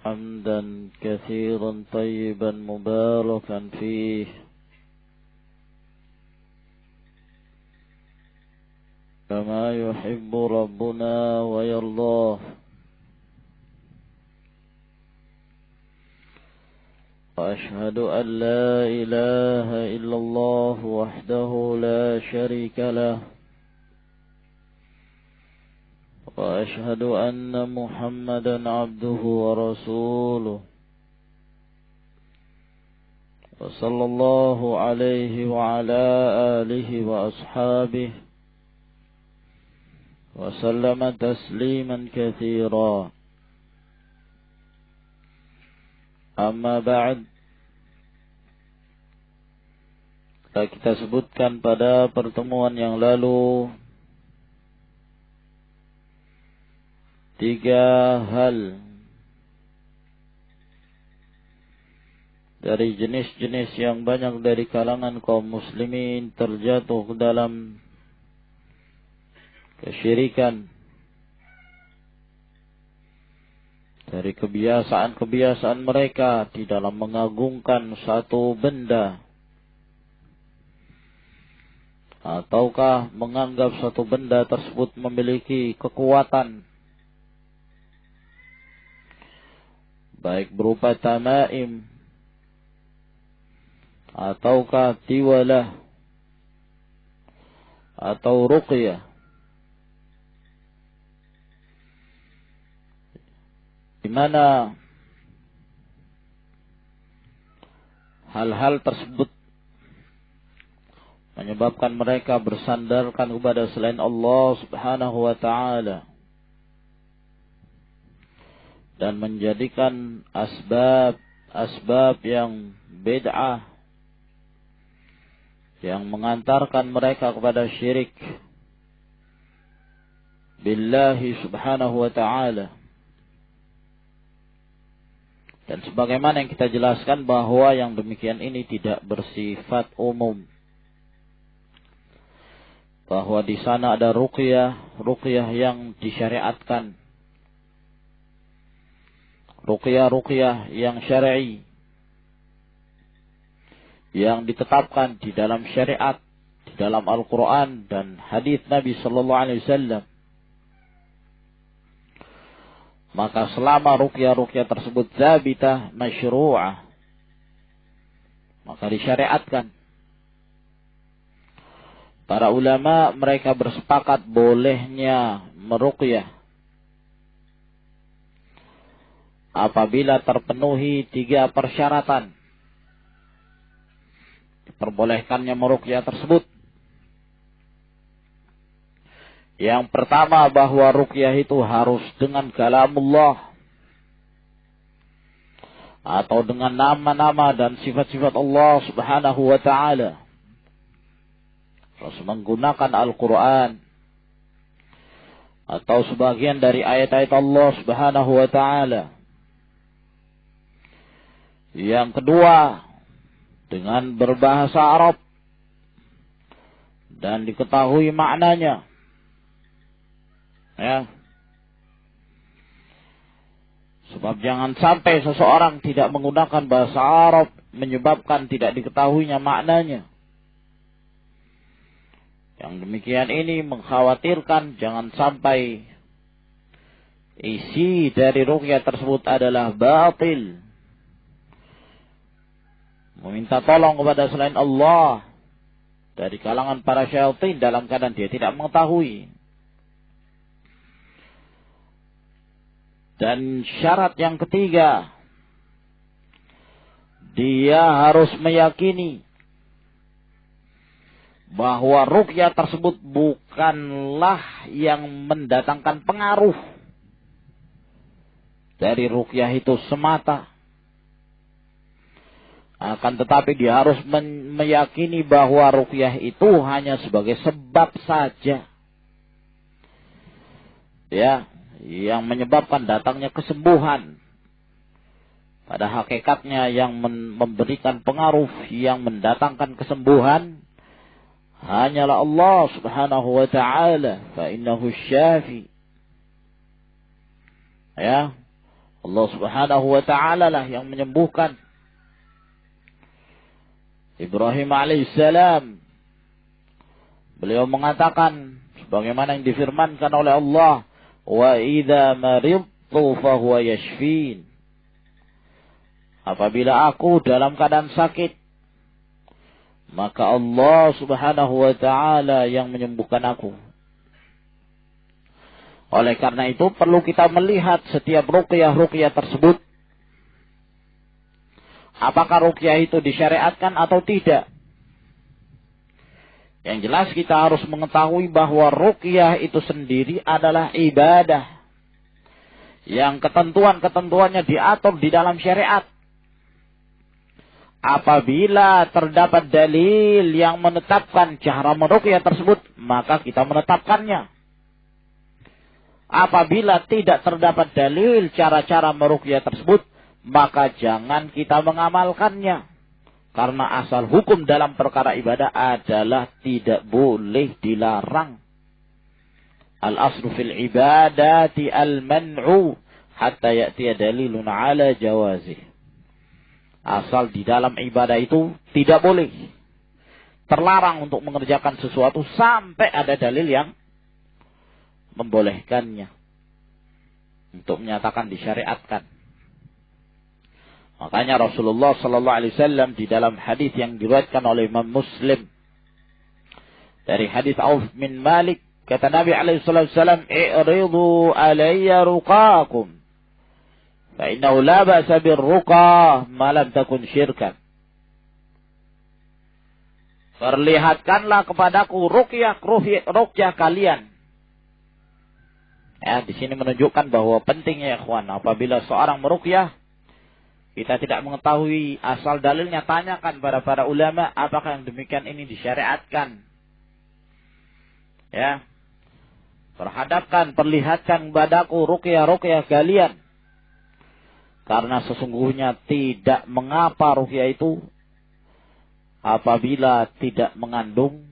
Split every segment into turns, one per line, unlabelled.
حمدا كثيرا طيبا مباركا فيه كما يحب ربنا ويرضاه. وأشهد أن لا إله إلا الله وحده لا شريك له، وأشهد أن محمدا عبده ورسوله، وصلى الله عليه وعلى آله وأصحابه وسلم تسليما كثيرا. Amma ba'd, kita sebutkan pada pertemuan yang lalu 3 hal dari jenis-jenis yang banyak dari kalangan kaum muslimin terjatuh ke dalam kesyirikan, dari kebiasaan-kebiasaan mereka di dalam mengagungkan satu benda ataukah menganggap satu benda tersebut memiliki kekuatan, baik berupa tamaim ataukah tiwalah atau ruqyah, di mana hal-hal tersebut menyebabkan mereka bersandarkan kepada selain Allah Subhanahu wa ta'ala dan menjadikan asbab yang bid'ah yang mengantarkan mereka kepada syirik billahi Subhanahu wa ta'ala. Dan sebagaimana yang kita jelaskan bahwa yang demikian ini tidak bersifat umum, bahwa di sana ada ruqyah yang disyariatkan, ruqyah yang syar'i, yang ditetapkan di dalam syariat, di dalam Al-Quran dan hadis Nabi Sallallahu Alaihi Wasallam. Maka selama ruqyah tersebut zabitah masyru'ah, maka disyariatkan. Para ulama mereka bersepakat bolehnya meruqyah apabila terpenuhi 3 persyaratan. Diperbolehkannya meruqyah tersebut. Yang pertama, bahwa ruqyah itu harus dengan kalamullah atau dengan nama-nama dan sifat-sifat Allah Subhanahu wa ta'ala. Harus menggunakan Al-Quran atau sebagian dari ayat-ayat Allah Subhanahu wa ta'ala. Yang kedua, dengan berbahasa Arab dan diketahui maknanya. Ya. Sebab jangan sampai seseorang tidak menggunakan bahasa Arab menyebabkan tidak diketahuinya maknanya. Yang demikian ini mengkhawatirkan jangan sampai isi dari ruqyah tersebut adalah batil, meminta tolong kepada selain Allah dari kalangan para syaitan dalam keadaan dia tidak mengetahui. Dan syarat yang ketiga, dia harus meyakini bahwa ruqyah tersebut bukanlah yang mendatangkan pengaruh dari ruqyah itu semata. Akan tetapi dia harus meyakini bahwa ruqyah itu hanya sebagai sebab saja, ya, yang menyebabkan datangnya kesembuhan. Pada hakikatnya yang memberikan pengaruh yang mendatangkan kesembuhan hanyalah Allah Subhanahu wa ta'ala, fa innahu syafi. Ya, Allah Subhanahu wa ta'ala lah yang menyembuhkan. Ibrahim alaihissalam, beliau mengatakan sebagaimana yang difirmankan oleh Allah, wa idza maridtu fahuwa yashfin. Apabila aku dalam keadaan sakit, maka Allah Subhanahu wa ta'ala yang menyembuhkan aku. Oleh karena itu perlu kita melihat setiap ruqyah-ruqyah tersebut, apakah ruqyah itu disyariatkan atau tidak. Yang jelas kita harus mengetahui bahwa ruqyah itu sendiri adalah ibadah yang ketentuan-ketentuannya diatur di dalam syariat. Apabila terdapat dalil yang menetapkan cara meruqyah tersebut, maka kita menetapkannya. Apabila tidak terdapat dalil cara-cara meruqyah tersebut, maka jangan kita mengamalkannya. Karena asal hukum dalam perkara ibadah adalah tidak boleh dilarang. Al-aslu fil ibadati al-man'u hatta ya'tiya dalilun ala jawazih. Asal di dalam ibadah itu tidak boleh. Terlarang untuk mengerjakan sesuatu sampai ada dalil yang membolehkannya. Untuk menyatakan disyariatkan. Makanya Rasulullah sallallahu alaihi wasallam di dalam hadis yang diriwayatkan oleh Imam Muslim dari hadis Auf bin Malik, kata Nabi alaihi wasallam, "I'ridu alayya ruqakum. Fa innahu la ba'sa bir-ruqa ma lam takun syirkan." Perlihatkanlah kepadaku ruqyah kalian. Ya, di sini menunjukkan bahwa pentingnya ikhwan, apabila seorang meruqyah, kita tidak mengetahui asal dalilnya, tanyakan pada para ulama apakah yang demikian ini disyariatkan. Ya. Perlihatkan kepadaku ruqyah kalian. Karena sesungguhnya tidak mengapa ruqyah itu apabila tidak mengandung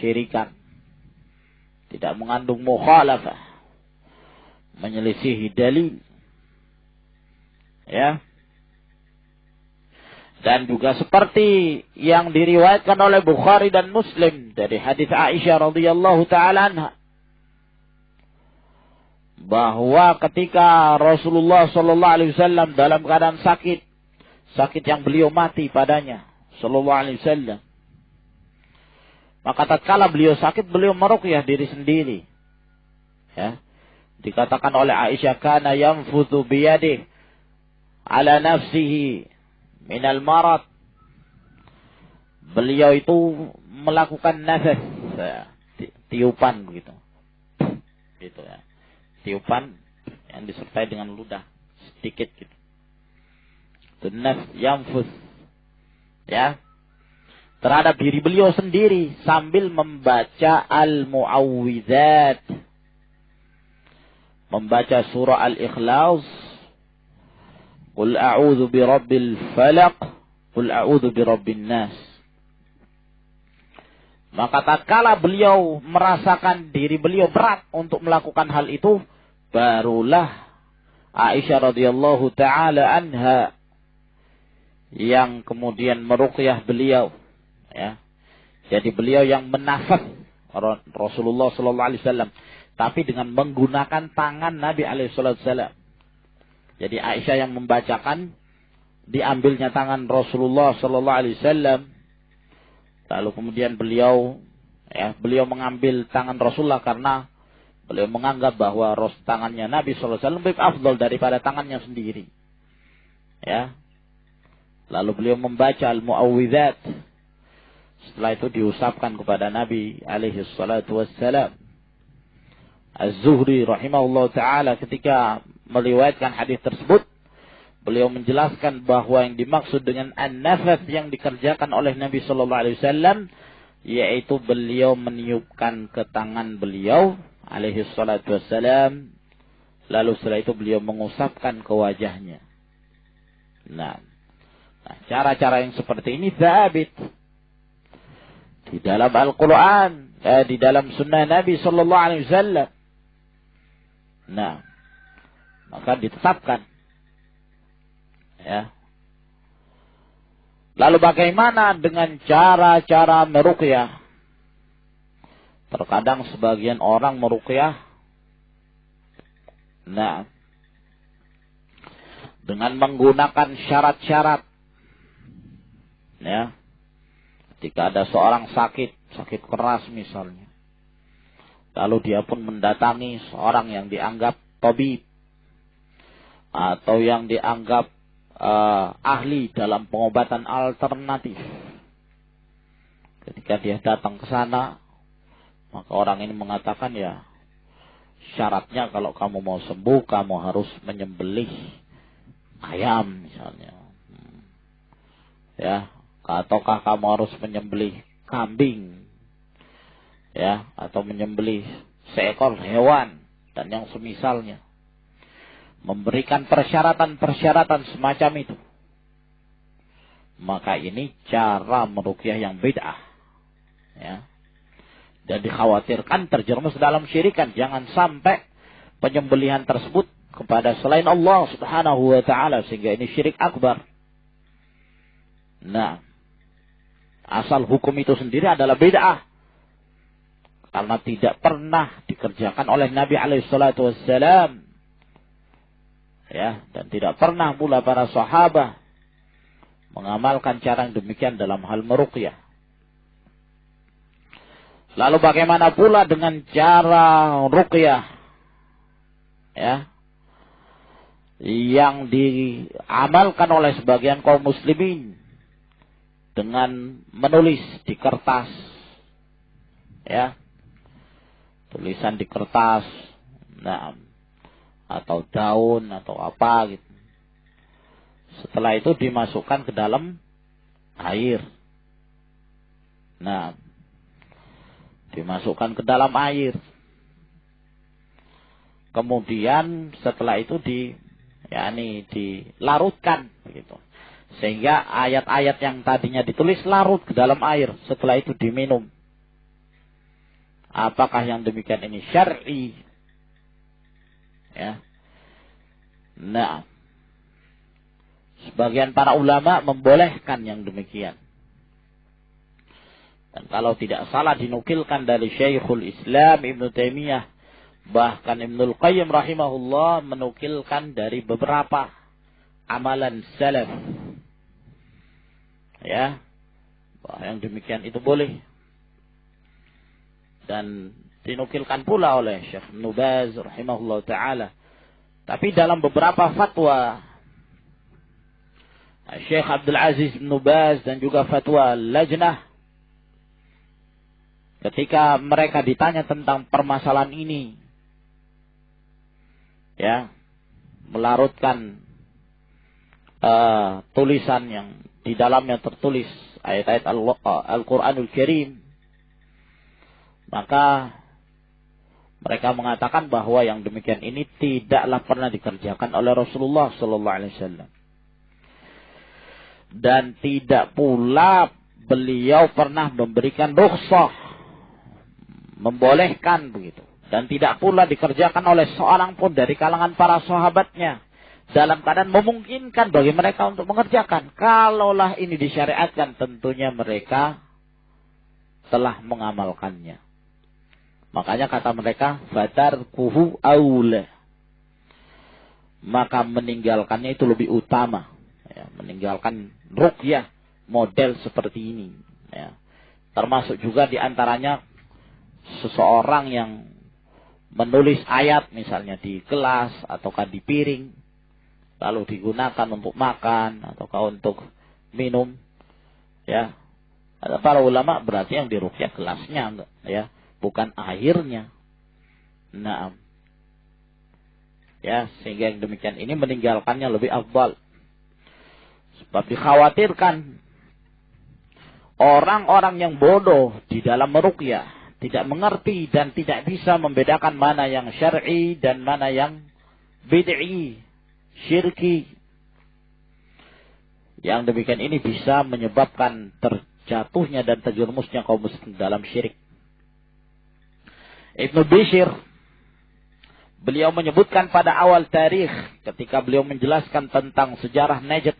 syirikan. Tidak mengandung mukhalafah. Menyelisihi dalil. Ya. Dan juga seperti yang diriwayatkan oleh Bukhari dan Muslim dari hadis Aisyah radhiyallahu taala anha, bahwa ketika Rasulullah sallallahu alaihi wasallam dalam keadaan sakit yang beliau mati padanya sallallahu alaihi wasallam, maka tatkala beliau sakit beliau meruqyah diri sendiri. Ya. Dikatakan oleh Aisyah, kana yanfuthu biyadihi ala nafsihi minal marad. Beliau itu melakukan nafas, tiupan begitu. Gitu ya. Tiupan yang disertai dengan ludah sedikit gitu. Itu nafs yanfus. Ya. Terhadap diri beliau sendiri sambil membaca al-mu'awwidzat. Membaca surah Al-Ikhlas, Qul a'udzu birabbil falaq, Qul a'udzu birabbin nas. Maka tatkala beliau merasakan diri beliau berat untuk melakukan hal itu, barulah Aisyah radhiyallahu taala anha yang kemudian meruqyah beliau, ya. Jadi beliau yang menafas Rasulullah sallallahu alaihi wasallam, tapi dengan menggunakan tangan Nabi alaihi wasallam. Jadi Aisyah yang membacakan, diambilnya tangan Rasulullah sallallahu alaihi wasallam. Lalu kemudian beliau mengambil tangan Rasulullah karena beliau menganggap bahwa tangannya Nabi sallallahu alaihi wasallam lebih afdal daripada tangannya sendiri. Ya. Lalu beliau membaca al-mu'awwidzat. Setelah itu diusapkan kepada Nabi alaihi salatu wassalam. Az-Zuhri rahimahullah ta'ala ketika meriwayatkan hadis tersebut, beliau menjelaskan bahwa yang dimaksud dengan an-nafas yang dikerjakan oleh Nabi sallallahu alaihi wasallam yaitu beliau meniupkan ke tangan beliau alaihi salatu wassalam, lalu setelah itu beliau mengusapkan ke wajahnya. Nah, cara-cara yang seperti ini sabit di dalam Al-Quran, di dalam sunnah Nabi sallallahu alaihi wasallam. Nah, maka ditetapkan. Ya. Lalu bagaimana dengan cara-cara meruqyah? Terkadang sebagian orang meruqyah dengan menggunakan syarat-syarat. Ya. Ketika ada seorang sakit keras misalnya, lalu dia pun mendatangi seorang yang dianggap tabib atau yang dianggap ahli dalam pengobatan alternatif. Ketika dia datang ke sana, maka orang ini mengatakan, ya, syaratnya kalau kamu mau sembuh, kamu harus menyembelih ayam misalnya. Ya, ataukah kamu harus menyembelih kambing. Ya, atau menyembelih seekor hewan dan yang semisalnya. Memberikan persyaratan-persyaratan semacam itu. Maka ini cara meruqyah yang bid'ah. Ya. Dan dikhawatirkan terjerumus dalam syirikan. Jangan sampai penyembelihan tersebut kepada selain Allah Subhanahu wa ta'ala, sehingga ini syirik akbar. Nah, asal hukum itu sendiri adalah bid'ah. Karena tidak pernah dikerjakan oleh Nabi SAW. Ya, dan tidak pernah pula para sahabat mengamalkan cara yang demikian dalam hal meruqyah. Lalu bagaimana pula dengan cara ruqyah? Ya, yang diamalkan oleh sebagian kaum muslimin dengan menulis di kertas. Ya. Tulisan di kertas. Nah, atau daun atau apa gitu. Setelah itu dimasukkan ke dalam air. Nah, dimasukkan ke dalam air. Kemudian setelah itu dilarutkan begitu. Sehingga ayat-ayat yang tadinya ditulis larut ke dalam air, setelah itu diminum. Apakah yang demikian ini syar'i? Ya. Nah, sebagian para ulama membolehkan yang demikian. Dan kalau tidak salah dinukilkan dari Syekhul Islam Ibnu Taimiyah, bahkan Ibnul Qayyim rahimahullah menukilkan dari beberapa amalan salaf. Ya, bahwa yang demikian itu boleh. Dan dinukilkan pula oleh Syekh Ibnu Baz rahimahullah ta'ala. Tapi dalam beberapa fatwa Syekh Abdul Aziz Ibnu Baz dan juga fatwa Lajnah, ketika mereka ditanya tentang permasalahan ini, ya, melarutkan tulisan yang di dalamnya tertulis ayat-ayat Al-Quranul Karim, maka mereka mengatakan bahwa yang demikian ini tidaklah pernah dikerjakan oleh Rasulullah sallallahu alaihi wasallam. Dan tidak pula beliau pernah memberikan rukhsah, membolehkan begitu. Dan tidak pula dikerjakan oleh seorang pun dari kalangan para sahabatnya dalam keadaan memungkinkan bagi mereka untuk mengerjakan. Kalaulah ini disyariatkan, tentunya mereka telah mengamalkannya. Makanya kata mereka, fatarkuhu aula. Maka meninggalkannya itu lebih utama. Ya, meninggalkan ruqyah model seperti ini. Ya. Termasuk juga diantaranya seseorang yang menulis ayat misalnya di gelas ataukah di piring, lalu digunakan untuk makan ataukah untuk minum. Ya. Ada para ulama berarti yang diruqyah gelasnya, ya, bukan airnya. Nah, ya, sehingga yang demikian ini meninggalkannya lebih afdal. Sebab dikhawatirkan orang-orang yang bodoh di dalam meruqyah tidak mengerti dan tidak bisa membedakan mana yang syar'i dan mana yang bid'i, syirki. Yang demikian ini bisa menyebabkan terjatuhnya dan terjerumusnya kaum muslim dalam syirik. Ibnu Bishr Beliau menyebutkan pada awal tarikh ketika beliau menjelaskan tentang sejarah Najd.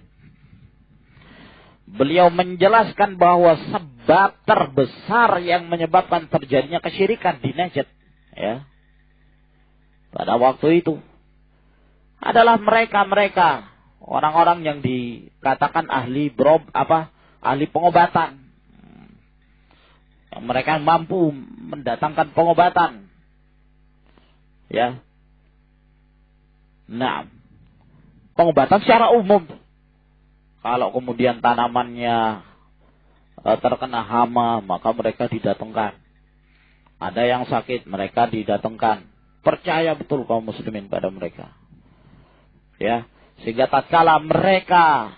Beliau menjelaskan bahwa sebab terbesar yang menyebabkan terjadinya kesyirikan di Najd, ya, pada waktu itu adalah mereka orang-orang yang dikatakan ahli ahli pengobatan. Yang mereka mampu mendatangkan pengobatan. Ya. Nah, pengobatan secara umum. Kalau kemudian tanamannya terkena hama, maka mereka didatangkan. Ada yang sakit, mereka didatangkan. Percaya betul kaum muslimin pada mereka. Ya, sehingga tatkala mereka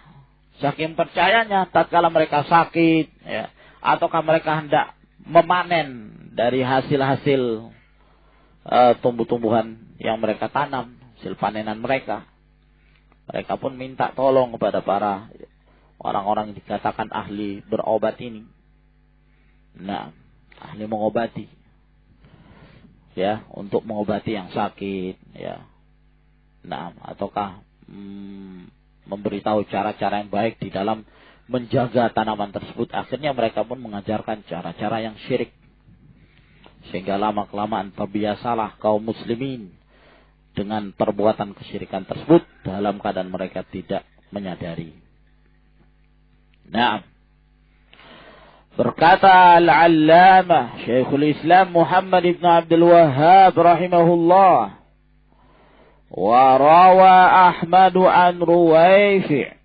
saking percayanya, tatkala mereka sakit, ya, ataukah mereka hendak memanen dari hasil-hasil tumbuh-tumbuhan yang mereka tanam, hasil panenan mereka. Mereka pun minta tolong kepada para orang-orang yang dikatakan ahli berobat ini. Nah, ahli mengobati. Ya, untuk mengobati yang sakit, ya. Nah, ataukah memberitahu cara-cara yang baik di dalam menjaga tanaman tersebut. Akhirnya mereka pun mengajarkan cara-cara yang syirik. Sehingga lama-kelamaan terbiasalah kaum muslimin dengan perbuatan kesyirikan tersebut dalam keadaan mereka tidak menyadari. Nah, berkata Al-Allamah Syekhul Islam Muhammad ibn Abdul Wahhab rahimahullah, wa rawa Ahmad an Ruwayfi',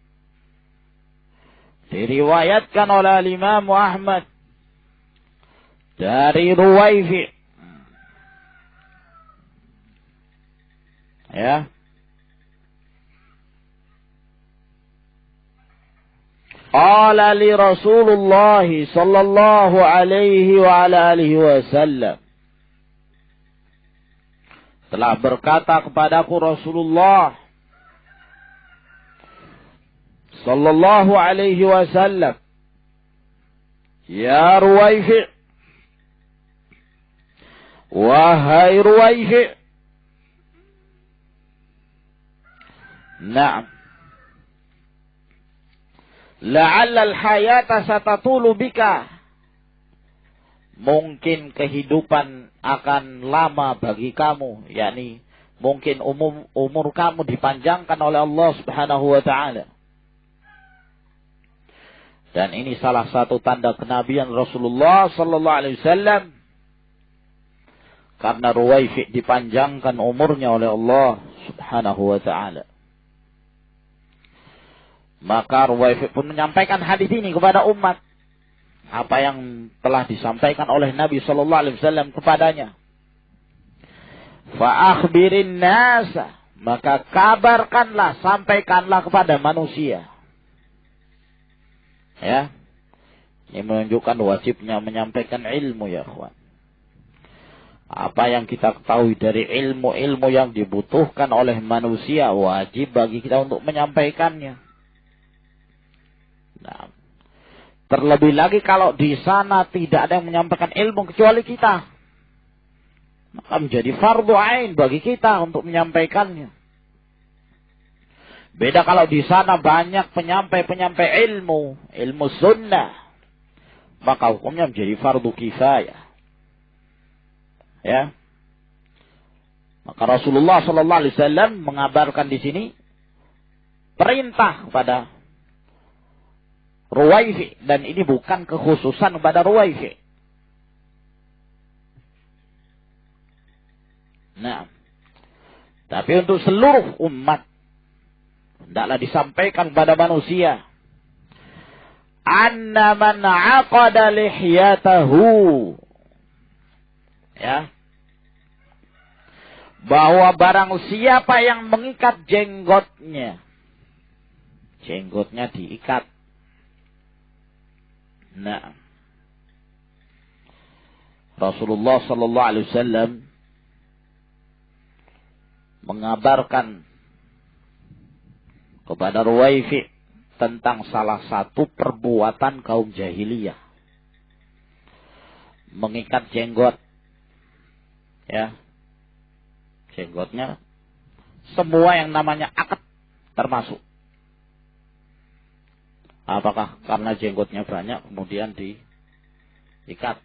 diriwayatkan oleh Imam Ahmad dari Ruwayfi', ya, qala li Rasulullah sallallahu alaihi wa ala alihi wasallam, telah berkata kepadaku Rasulullah sallallahu alaihi wasallam, ya Ruwayfi', wahai Ruwayfi', na'am, la'alla al-hayata satatulu bika, mungkin kehidupan akan lama bagi kamu, yakni mungkin umur kamu dipanjangkan oleh Allah Subhanahu wa taala. Dan ini salah satu tanda kenabian Rasulullah sallallahu alaihi wasallam, karena Ruwayfi' dipanjangkan umurnya oleh Allah Subhanahu wa taala. Maka Ruwayfi' pun menyampaikan hadis ini kepada umat, apa yang telah disampaikan oleh Nabi sallallahu alaihi wasallam kepadanya. Fa akhbirin nasa, maka kabarkanlah, sampaikanlah kepada manusia. Ya. Ini menunjukkan wajibnya menyampaikan ilmu, ya ikhwan. Apa yang kita ketahui dari ilmu-ilmu yang dibutuhkan oleh manusia, wajib bagi kita untuk menyampaikannya. Nah, terlebih lagi kalau di sana tidak ada yang menyampaikan ilmu kecuali kita, maka menjadi fardu ain bagi kita untuk menyampaikannya. Beda kalau di sana banyak penyampai-penyampai ilmu sunnah, maka hukumnya menjadi fardu kifayah. Ya. Maka Rasulullah sallallahu alaihi wasallam mengabarkan di sini perintah kepada Ruwayfi', dan ini bukan kekhususan pada Ruwayfi'. Nah, tapi untuk seluruh umat hendaklah disampaikan kepada manusia, anna man 'aqada lihyatahu, ya, bahwa barang siapa yang mengikat jenggotnya diikat. Nah, Rasulullah sallallahu alaihi wasallam mengabarkan kepada Ruwayfi' tentang salah satu perbuatan kaum jahiliyah, mengikat jenggot, ya, Jenggotnya, semua yang namanya akad termasuk. Apakah karena jenggotnya banyak kemudian diikat?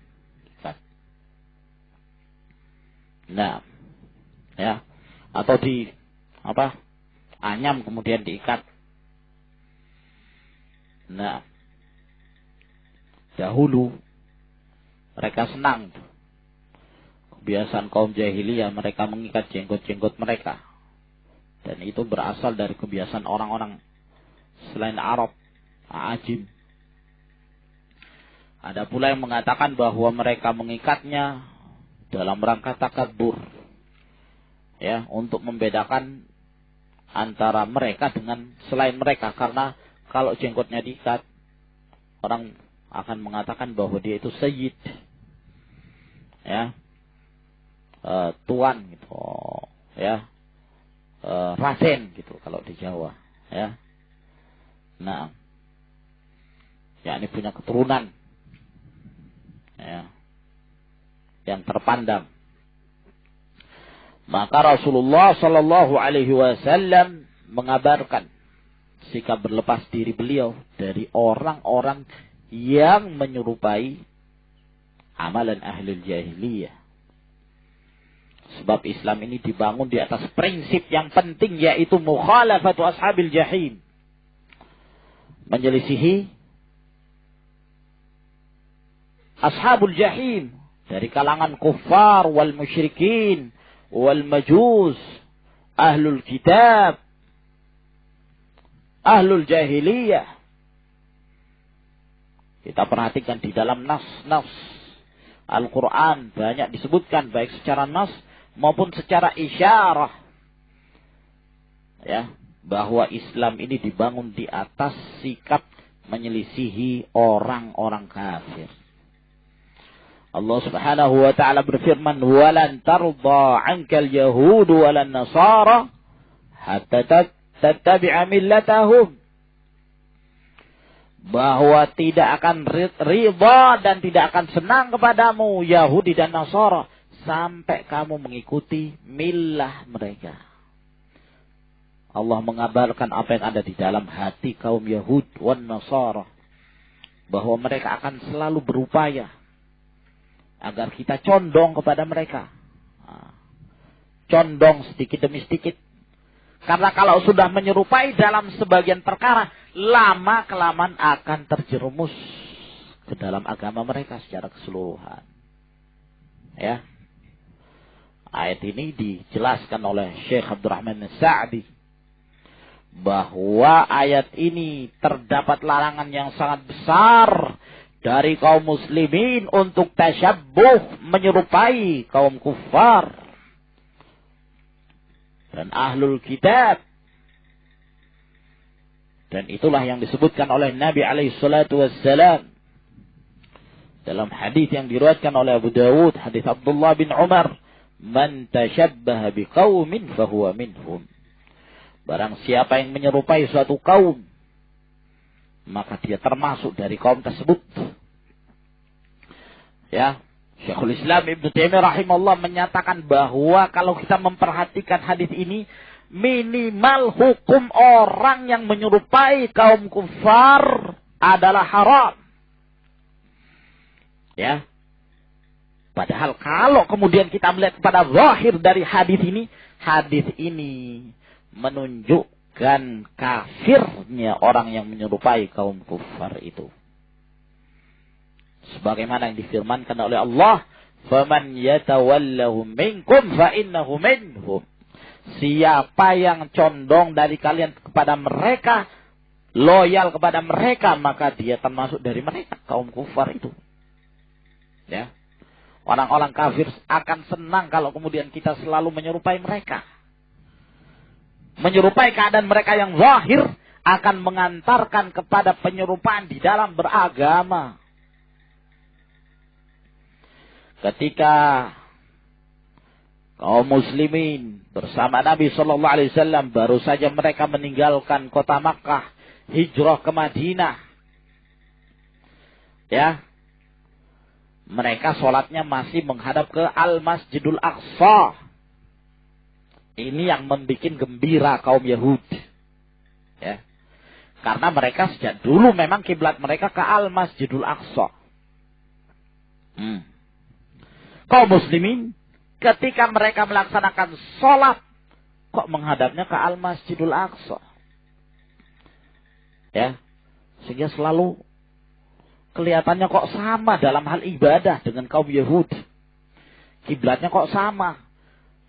Nah, ya, atau anyam kemudian diikat. Nah, dahulu mereka senang. Kebiasaan kaum jahiliyah mereka mengikat jenggot-jenggot mereka. Dan itu berasal dari kebiasaan orang-orang selain Arab, Ajim. Ada pula yang mengatakan bahwa mereka mengikatnya dalam rangka takabur. Ya, untuk membedakan antara mereka dengan selain mereka. Karena kalau jenggotnya diikat, orang akan mengatakan bahwa dia itu sayyid. Ya. Tuan gitu. Ya. Raden gitu kalau di Jawa. Ya. Nah. Ya, ini punya keturunan. Ya. Yang terpandang. Maka Rasulullah Sallallahu Alaihi Wasallam mengabarkan sikap berlepas diri beliau dari orang-orang yang menyerupai amalan ahli jahiliyah. Sebab Islam ini dibangun di atas prinsip yang penting, yaitu mukhalafatu ashabil jahim. Menyelisihi ashabul jahim dari kalangan kuffar wal musyrikin wal majus, ahlul kitab, ahlul jahiliyah. Kita perhatikan di dalam nas-nas Al-Quran banyak disebutkan baik secara nas maupun secara isyarah. Ya, bahwa Islam ini dibangun di atas sikap menyelisihi orang-orang kafir. Allah Subhanahu wa taala berfirman, "Walan tarda 'ankal yahud walan nasara hatta tattabi'a millatahum." Bahwa tidak akan ridha dan tidak akan senang kepadamu Yahudi dan Nasara sampai kamu mengikuti millah mereka. Allah mengabarkan apa yang ada di dalam hati kaum Yahud wan Nasara, bahwa mereka akan selalu berupaya agar kita condong kepada mereka. Condong sedikit demi sedikit. Karena kalau sudah menyerupai dalam sebagian perkara, lama-kelamaan akan terjerumus ke dalam agama mereka secara keseluruhan. Ya. Ayat ini dijelaskan oleh Syekh Abdurrahman As-Sa'di, bahwa ayat ini terdapat larangan yang sangat besar dari kaum muslimin untuk tasyabbuh, menyerupai kaum kufar dan ahlul kitab. Dan itulah yang disebutkan oleh Nabi SAW dalam hadis yang diriwayatkan oleh Abu Dawud, hadis Abdullah bin Umar, "Man tashabbaha biqaumin fahuwa minhum." Barang siapa yang menyerupai suatu kaum, maka dia termasuk dari kaum tersebut. Ya, Syekhul Islam Ibnu Taimiyah rahimahullah menyatakan bahwa kalau kita memperhatikan hadis ini, minimal hukum orang yang menyerupai kaum kufar adalah haram. Ya. Padahal kalau kemudian kita melihat kepada zahir dari hadis ini menunjukkan kafirnya orang yang menyerupai kaum kufar itu. Sebagaimana yang difirmankan oleh Allah, "Faman yatawallahum minkum fa innahu minhum." Siapa yang condong dari kalian kepada mereka, loyal kepada mereka, maka dia termasuk dari mereka, kaum kufar itu. Ya. Orang-orang kafir akan senang kalau kemudian kita selalu menyerupai mereka. Menyerupai keadaan mereka yang zahir akan mengantarkan kepada penyerupaan di dalam beragama. Ketika kaum muslimin bersama Nabi Sallallahu Alaihi Wasallam baru saja mereka meninggalkan kota Makkah, hijrah ke Madinah, ya, mereka sholatnya masih menghadap ke Al-Masjidul Aqsa. Ini yang membuat gembira kaum Yahudi. Ya. Karena mereka sejak dulu memang kiblat mereka ke Al-Masjidul Aqsa. Kaum muslimin ketika mereka melaksanakan sholat kok menghadapnya ke Al-Masjidul Aqsa. Ya. Sehingga selalu kelihatannya kok sama dalam hal ibadah dengan kaum Yahudi. Kiblatnya kok sama.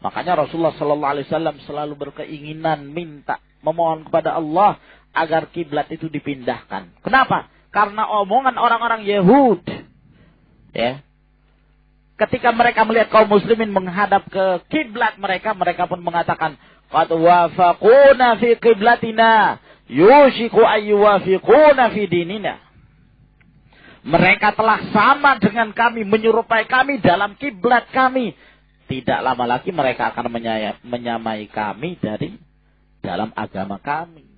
Makanya Rasulullah sallallahu alaihi wasallam selalu berkeinginan memohon kepada Allah agar kiblat itu dipindahkan. Kenapa? Karena omongan orang-orang Yahudi. Ya. Ketika mereka melihat kaum muslimin menghadap ke kiblat mereka, mereka pun mengatakan, "Qad wafaquna fi qiblatina, yushiku ayyuwafiquna fi dinina." Mereka telah sama dengan kami, menyerupai kami dalam kiblat kami. Tidak lama lagi mereka akan menyamai kami dari dalam agama kami.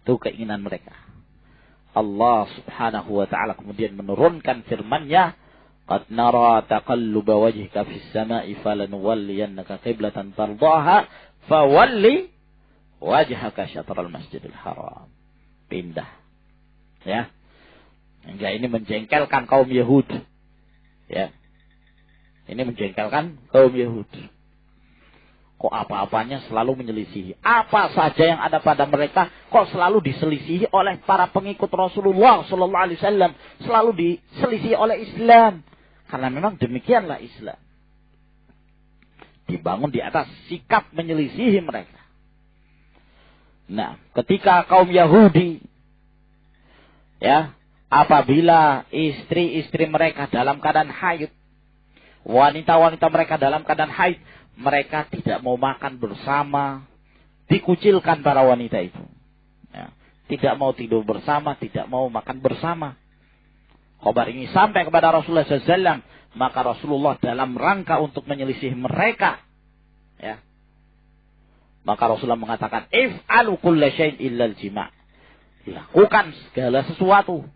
Itu keinginan mereka. Allah subhanahu wa ta'ala kemudian menurunkan firman-Nya, "Qad nara taqalluba wajhika fis sama'i falanuwalliyannaka qiblatan tardaha fawalli wajhaka syatral masjidil haram." Pindah. Ya. Hingga ini menjengkelkan kaum Yahudi. Ya. Ini menjengkelkan kaum Yahudi. Kok apa-apanya selalu menyelisihi. Apa saja yang ada pada mereka kok selalu diselisihi oleh para pengikut Rasulullah sallallahu alaihi wasallam, selalu diselisihi oleh Islam. Karena memang demikianlah Islam. Dibangun di atas sikap menyelisihi mereka. Nah, ketika kaum Yahudi ya, apabila istri-istri mereka dalam keadaan haid, wanita-wanita mereka dalam keadaan haid, mereka tidak mau makan bersama, dikucilkan para wanita itu. Ya, tidak mau tidur bersama, tidak mau makan bersama. Kabar ini sampai kepada Rasulullah SAW, maka Rasulullah dalam rangka untuk menyelisih mereka, ya, maka Rasulullah mengatakan, "If'alu kulla syai'in illal jima'." Lakukan segala sesuatu.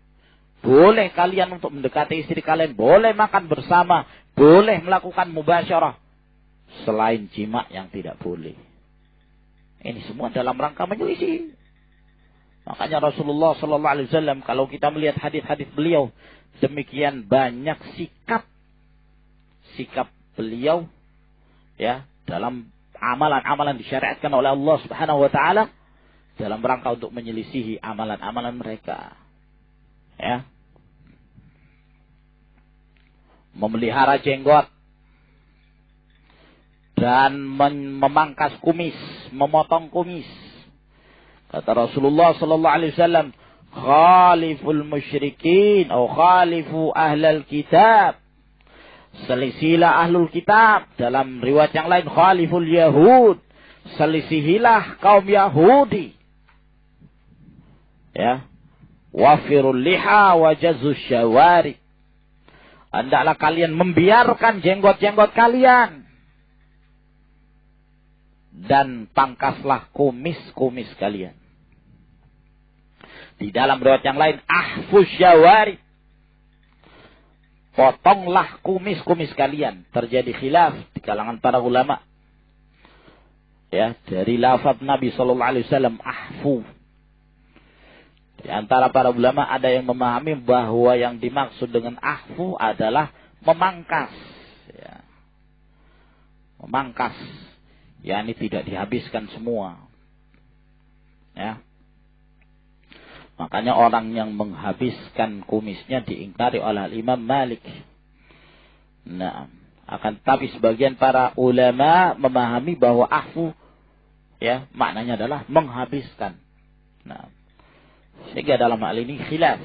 Boleh kalian untuk mendekati istri kalian, boleh makan bersama, boleh melakukan mubasyarah, selain jima yang tidak boleh. Ini semua dalam rangka menyelisih. Makanya Rasulullah sallallahu alaihi wasallam kalau kita melihat hadis-hadis beliau, demikian banyak sikap beliau ya dalam amalan-amalan disyariatkan oleh Allah Subhanahu wa taala dalam rangka untuk menyelisihi amalan-amalan mereka. Ya. Memelihara jenggot dan memangkas kumis, memotong kumis. Kata Rasulullah sallallahu alaihi wasallam, "Khaliful musyrikin atau khalifu ahlal kitab." Selisihilah ahlul kitab. Dalam riwayat yang lain, khaliful yahud. Selisihilah kaum Yahudi. Ya. Wafirul liha wa jazus syawari. Hendaklah kalian membiarkan jenggot-jenggot kalian. Dan pangkaslah kumis-kumis kalian. Di dalam riwayat yang lain, ahfuz syawari. Potonglah kumis-kumis kalian. Terjadi khilaf di kalangan para ulama. Ya, dari lafaz Nabi sallallahu alaihi wasallam ahfu. Di antara para ulama ada yang memahami bahwa yang dimaksud dengan ahfu adalah memangkas. Ya. Memangkas. Yani tidak dihabiskan semua. Ya. Makanya orang yang menghabiskan kumisnya diingkari oleh Imam Malik. Nah, akan tetapi sebagian para ulama memahami bahwa ahfu ya maknanya adalah menghabiskan. Nah, sehingga dalam hal ini khilaf.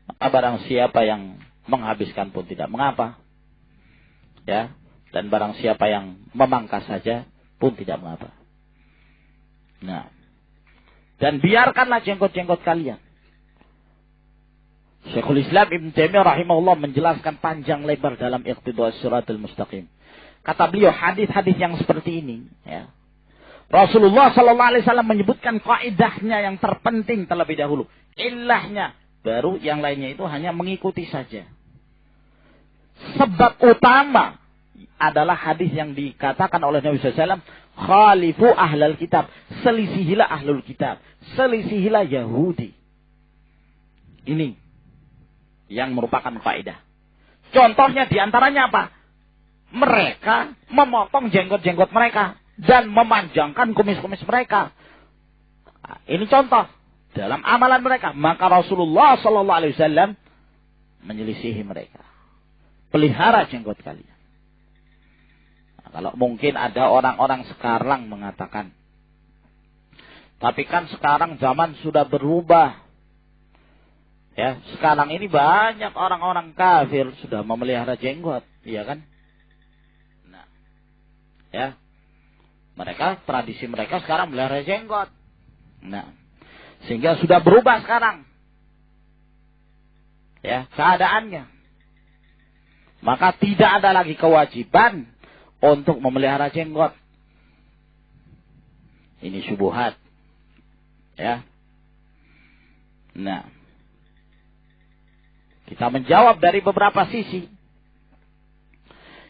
Maka barang siapa yang menghabiskan pun tidak mengapa. Ya, dan barang siapa yang memangkas saja pun tidak mengapa. Nah, dan biarkanlah jenggot-jenggot kalian. Syekhul Islam Ibn Taimiyah rahimahullah menjelaskan panjang lebar dalam Iqtida'us Shiratal Mustaqim. Kata beliau hadis-hadis yang seperti ini, ya. Rasulullah sallallahu alaihi wasallam menyebutkan kaidahnya yang terpenting terlebih dahulu, ilahnya, baru yang lainnya itu hanya mengikuti saja. Sebab utama adalah hadis yang dikatakan oleh Nabi SAW, khalifu ahlal kitab, selisihilah ahlul kitab, selisihilah Yahudi. Ini yang merupakan kaidah. Contohnya diantaranya apa? Mereka memotong jenggot-jenggot mereka dan memanjangkan kumis-kumis mereka. Nah, ini contoh dalam amalan mereka. Maka Rasulullah SAW menyelisihi mereka. Pelihara jenggot kalian. Nah, kalau mungkin ada orang-orang sekarang mengatakan, tapi kan sekarang zaman sudah berubah. Ya, sekarang ini banyak orang-orang kafir sudah memelihara jenggot, iya kan? Nah, ya, mereka tradisi mereka sekarang memelihara jenggot. Nah, sehingga sudah berubah sekarang, ya, keadaannya. Maka tidak ada lagi kewajiban untuk memelihara jenggot. Ini syubhat, ya. Nah, kita menjawab dari beberapa sisi.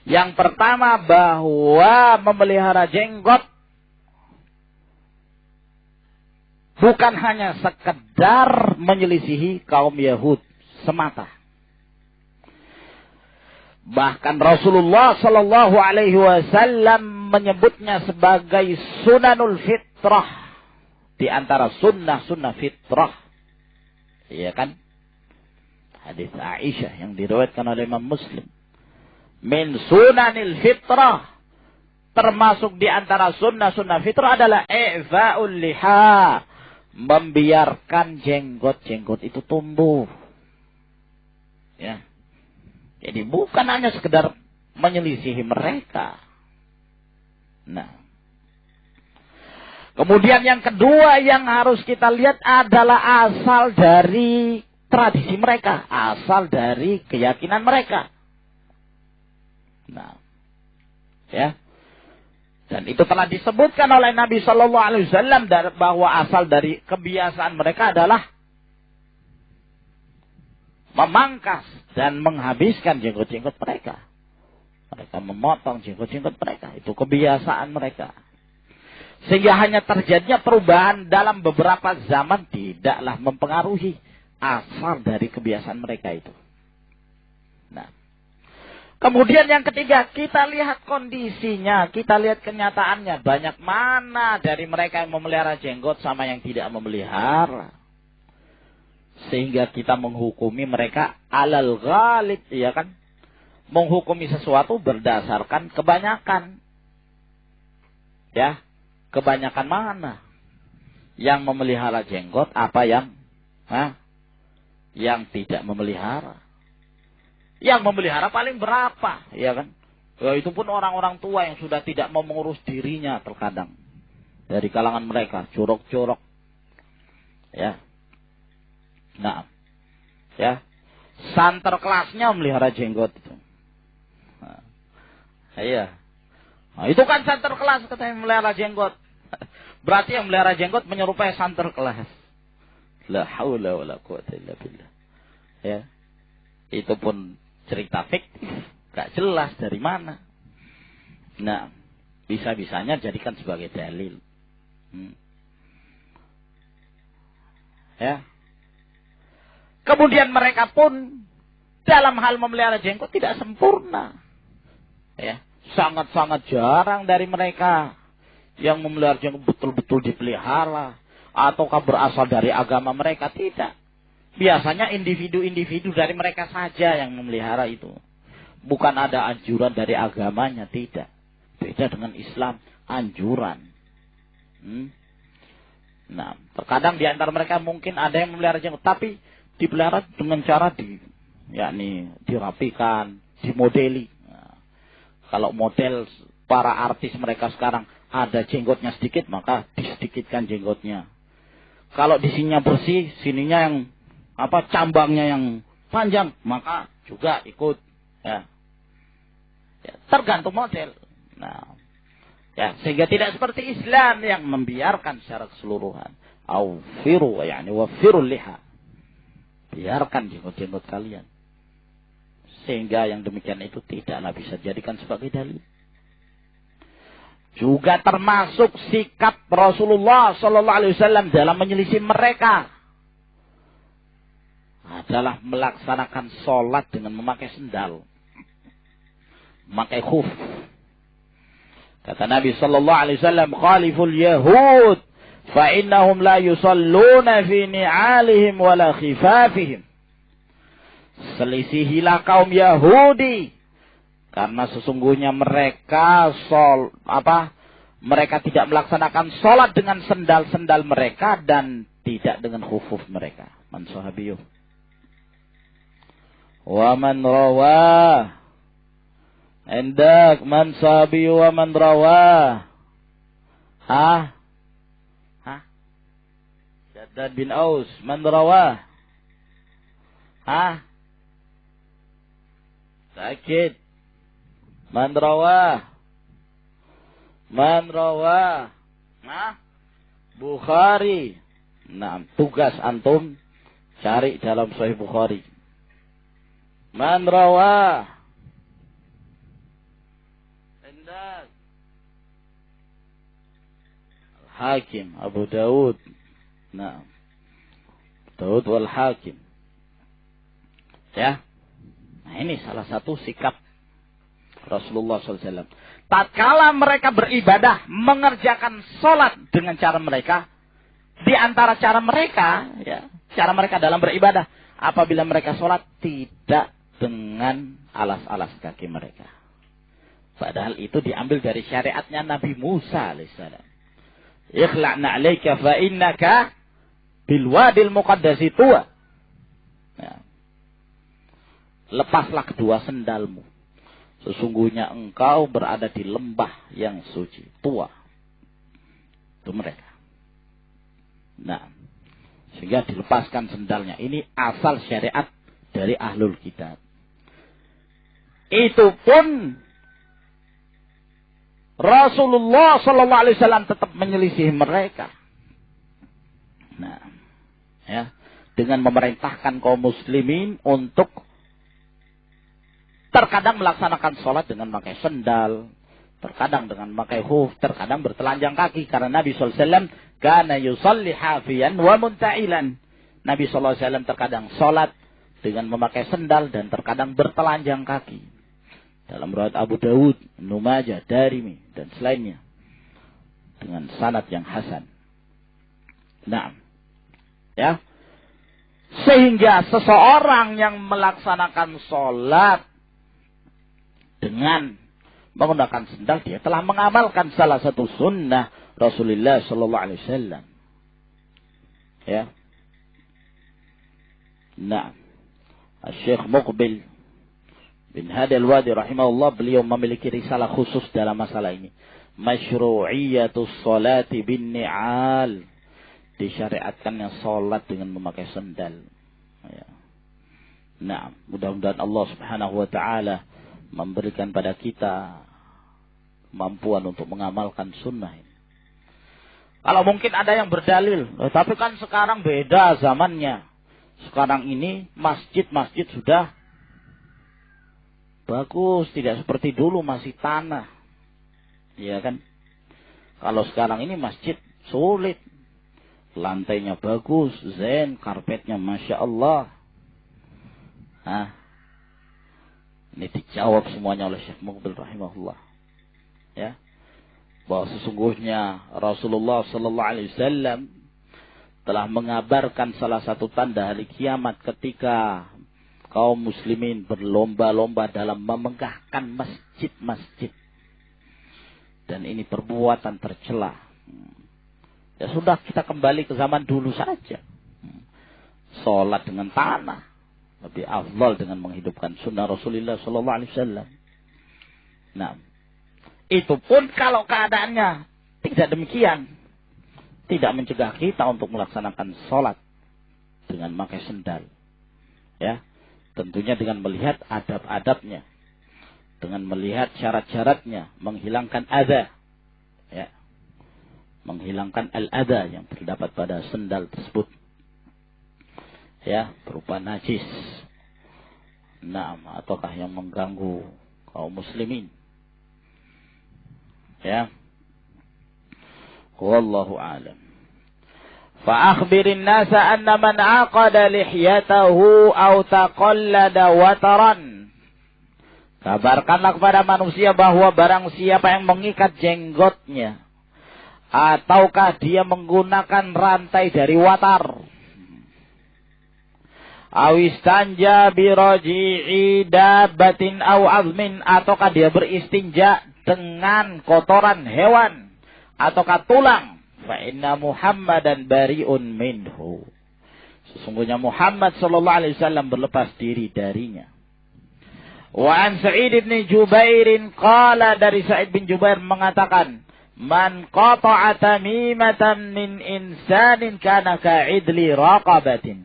Yang pertama, bahwa memelihara jenggot bukan hanya sekedar menyelisihi kaum Yahud semata. Bahkan Rasulullah Sallallahu Alaihi Wasallam menyebutnya sebagai sunanul fitrah, di antara sunnah-sunnah fitrah, iya kan? Hadis Aisyah yang diriwayatkan oleh Imam Muslim. Min sunanil fitrah, termasuk di antara sunnah-sunnah fitrah adalah i'fa'ul liha, membiarkan jenggot-jenggot itu tumbuh. Ya. Jadi bukan hanya sekedar menyelisihi mereka. Nah. Kemudian yang kedua yang harus kita lihat adalah asal dari tradisi mereka, asal dari keyakinan mereka. Nah, ya, dan itu telah disebutkan oleh Nabi Shallallahu Alaihi Wasallam bahwa asal dari kebiasaan mereka adalah memangkas dan menghabiskan jenggot-jenggot mereka. Mereka memotong jenggot-jenggot mereka, itu kebiasaan mereka. Sehingga hanya terjadinya perubahan dalam beberapa zaman tidaklah mempengaruhi asal dari kebiasaan mereka itu. Nah, kemudian yang ketiga, kita lihat kondisinya, kita lihat kenyataannya. Banyak mana dari mereka yang memelihara jenggot sama yang tidak memelihara. Sehingga kita menghukumi mereka alal ghalib, ya kan? Menghukumi sesuatu berdasarkan kebanyakan. Ya, kebanyakan mana? Yang memelihara jenggot, apa yang yang tidak memelihara. Yang memelihara paling berapa, ya kan? Ya, itu pun orang-orang tua yang sudah tidak mau mengurus dirinya terkadang. Dari kalangan mereka, jorok-jorok. Ya. Nah. Ya. Santer kelasnya memelihara jenggot itu. Nah. Iya. Nah, itu kan santer kelas katanya memelihara jenggot. Berarti yang memelihara jenggot menyerupai santer kelas. La haula wala quwata illa billah. Ya. Itu pun cerita fiktif, gak jelas dari mana. Nah, bisa-bisanya jadikan sebagai dalil. Ya. Kemudian mereka pun dalam hal memelihara jenggot tidak sempurna. Ya, sangat-sangat jarang dari mereka yang memelihara jenggot betul-betul dipelihara. Ataukah berasal dari agama mereka? Tidak. Biasanya individu-individu dari mereka saja yang memelihara itu. Bukan ada anjuran dari agamanya, tidak. Beda dengan Islam, anjuran. Nah, terkadang di antara mereka mungkin ada yang memelihara jenggot, tapi dipelihara dengan cara dirapikan, dimodeli. Nah, kalau model para artis mereka sekarang ada jenggotnya sedikit, maka disedikitkan jenggotnya. Kalau di sininya bersih, sininya yang cambangnya yang panjang, maka juga ikut. Ya, tergantung model. Nah, ya, sehingga tidak seperti Islam yang membiarkan secara keseluruhan. Awfiru, wafirul liha. Biarkan jenggot-jenggot kalian. Sehingga yang demikian itu tidaklah bisa dijadikan sebagai dalil. Juga termasuk sikap Rasulullah sallallahu alaihi wasallam dalam menyelisih mereka adalah melaksanakan sholat dengan memakai sendal, memakai khuf. Kata Nabi sallallahu alaihi wasallam, "Khaliful yahud fa innahum la yusalluna fi ni'alihim wala khifafihim." Selisihilah kaum Yahudi karena sesungguhnya mereka mereka tidak melaksanakan sholat dengan sendal-sendal mereka dan tidak dengan khufuf mereka. Man sahabiyuh. Wa man rawah. Indak man sahabiyuh wa man rawah. Shaddad bin Aus. Man rawah. Sakit. Man rawah. Man rawah. Bukhari. Nah, tugas antum cari dalam Sahih Bukhari. Man rawah. Indak. Al-Hakim. Abu Dawud. Nah. Dawud wal Hakim. Ya. Nah, ini salah satu sikap Rasulullah SAW. Tatkala mereka beribadah, mengerjakan sholat dengan cara mereka, di antara cara mereka, ya, cara mereka dalam beribadah, apabila mereka sholat tidak dengan alas-alas kaki mereka. Padahal itu diambil dari syariatnya Nabi Musa alaihissalam. Ikhla'na alaika fa innaka bil wadil muqaddasi tuwa. Ya. Lepaslah kedua sendalmu. Sesungguhnya engkau berada di lembah yang suci. Tua. Itu mereka. Nah. Sehingga dilepaskan sendalnya. Ini asal syariat dari ahlul kitab. Itu pun Rasulullah SAW tetap menyelisih mereka. Nah. Ya. Dengan memerintahkan kaum muslimin untuk terkadang melaksanakan sholat dengan memakai sendal, terkadang dengan memakai khuf, terkadang bertelanjang kaki. Karena Nabi SAW kana yusalli hafiyan wa munta'ilan. Nabi SAW terkadang sholat dengan memakai sendal dan terkadang bertelanjang kaki. Dalam riwayat Abu Dawud, Ibnu Majah, Darimi dan selainnya dengan sanad yang hasan. Nah, ya, sehingga seseorang yang melaksanakan sholat dengan menggunakan sendal, dia telah mengamalkan salah satu sunnah Rasulullah sallallahu alaihi wasallam. Ya. Nah, Syekh Muqbil bin Hadi Al-Wadi rahimahullah, beliau memiliki risalah khusus dalam masalah ini. Masyru'iyatus salati bin ni'al. Disyariatkannya salat dengan memakai sendal. Ya. Nah, mudah-mudahan Allah Subhanahu wa taala memberikan pada kita kemampuan untuk mengamalkan sunnah ini. Kalau mungkin ada yang berdalil, tapi kan sekarang beda zamannya. Sekarang ini masjid-masjid sudah bagus, tidak seperti dulu masih tanah. Iya kan? Kalau sekarang ini masjid sulit. Lantainya bagus, zen, karpetnya Masya Allah. Ini dijawab semuanya oleh Syekh Muqbil rahimahullah. Ya. Bahwa sesungguhnya Rasulullah sallallahu alaihi wasallam telah mengabarkan salah satu tanda hari kiamat ketika kaum muslimin berlomba-lomba dalam memegahkan masjid-masjid. Dan ini perbuatan tercela. Ya sudah, kita kembali ke zaman dulu saja. Salat dengan tanah lebih afdal dengan menghidupkan sunnah Rasulullah sallallahu alaihi wasallam. Nah, itu pun kalau keadaannya tidak demikian, tidak mencegah kita untuk melaksanakan salat dengan memakai sendal. Ya, tentunya dengan melihat adab-adabnya, dengan melihat syarat-syaratnya, menghilangkan adza. Ya. Menghilangkan al-adza yang terdapat pada sendal tersebut. Ya, berupa najis. Naam, ataukah yang mengganggu kaum muslimin. Ya. Wallahu a'lam. Fa akhbirin nasa anna man aqada lihyatahu aw taqallada wataran. Kabarkanlah kepada manusia bahwa barang siapa yang mengikat jenggotnya ataukah dia menggunakan rantai dari watar, awistanja biraji'i dabbatin aw azmin, ataukah dia beristinja dengan kotoran hewan ataukah tulang, fa inna Muhammadan bari'un minhu, sesungguhnya Muhammad sallallahu alaihi wasallam berlepas diri darinya. Wa an Sa'id bin Jubair qala, dari Sa'id bin Jubair mengatakan, man qata'a tamimatan min insanin kana ka'idli raqabatin.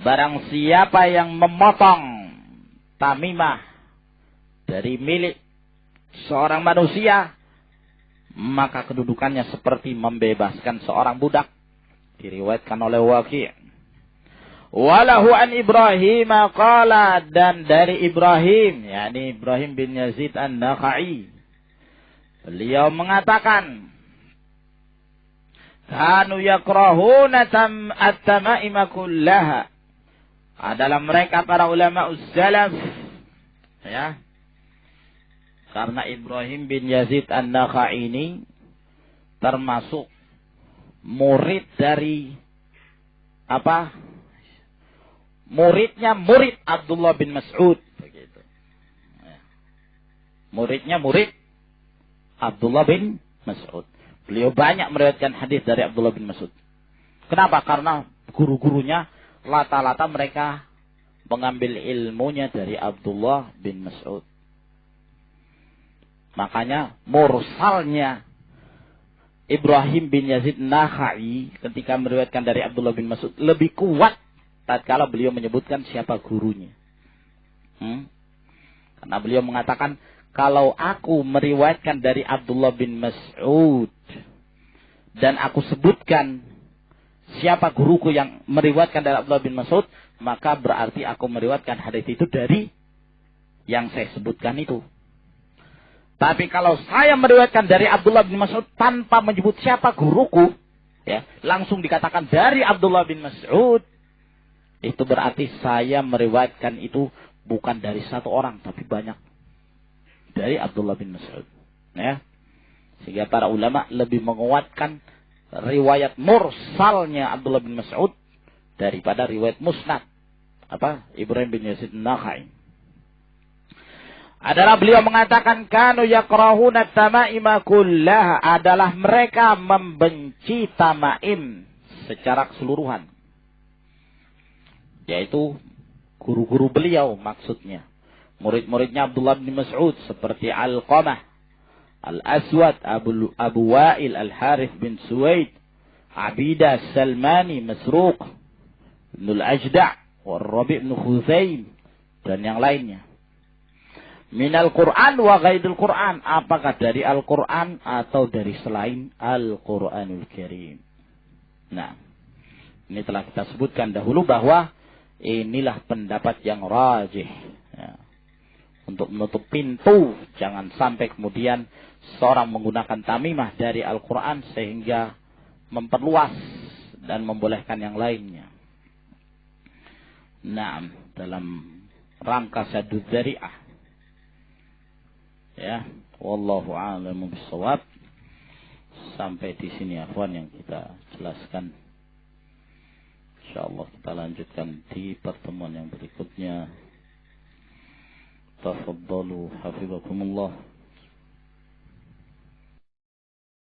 Barang siapa yang memotong tamimah dari milik seorang manusia, maka kedudukannya seperti membebaskan seorang budak. Diriwayatkan oleh Waqi'. Walahu an Ibrahim qala, dan dari Ibrahim, yakni Ibrahim bin Yazid an-Nakha'i, beliau mengatakan, kanu yakrahuna at-tama'ima kullaha, adalah mereka para ulama salaf, ya. Karena Ibrahim bin Yazid an-Nakha'i ini termasuk murid dari apa? Muridnya murid Abdullah bin Mas'ud, begitu. Muridnya murid Abdullah bin Mas'ud. Beliau banyak meriwayatkan hadis dari Abdullah bin Mas'ud. Kenapa? Karena guru-gurunya lata-lata mereka mengambil ilmunya dari Abdullah bin Mas'ud. Makanya mursalnya Ibrahim bin Yazid Nakha'i ketika meriwayatkan dari Abdullah bin Mas'ud lebih kuat tatkala beliau menyebutkan siapa gurunya. Karena beliau mengatakan, kalau aku meriwayatkan dari Abdullah bin Mas'ud dan aku sebutkan siapa guruku yang meriwayatkan dari Abdullah bin Mas'ud, maka berarti aku meriwayatkan hadis itu dari yang saya sebutkan itu. Tapi kalau saya meriwayatkan dari Abdullah bin Mas'ud tanpa menyebut siapa guruku, ya, langsung dikatakan dari Abdullah bin Mas'ud, itu berarti saya meriwayatkan itu bukan dari satu orang, tapi banyak dari Abdullah bin Mas'ud. Ya. Sehingga para ulama lebih menguatkan riwayat mursalnya Abdullah bin Mas'ud daripada riwayat musnad Ibrahim bin Yazid an-Nakha'i. Adalah beliau mengatakan, kanu yakrahuna tama'ima kullaha, adalah mereka membenci tamaim secara keseluruhan. Yaitu guru-guru beliau maksudnya. Murid-muridnya Abdullah bin Mas'ud seperti Alqamah, Al-Aswad, Abu Wa'il, Al-Harith bin Suwaid, Abidah, Salmani, Masruq, Ibn Al-Ajda' Rabi' bin Khuzaim, dan yang lainnya. Minal Qur'an wa ghairil Qur'an, apakah dari Al-Qur'an atau dari selain Al-Qur'anul Karim. Nah, ini telah kita sebutkan dahulu bahwa inilah pendapat yang rajih, ya. Untuk menutup pintu jangan sampai kemudian seorang menggunakan tamimah dari Al-Quran sehingga memperluas dan membolehkan yang lainnya. Nah, dalam rangka saddud dzari'ah, ya, wallahu a'lamu bissawab. Sampai di sini akhwan yang kita jelaskan. InsyaAllah kita lanjutkan di pertemuan yang berikutnya. Tafaddalu hafizakumullah.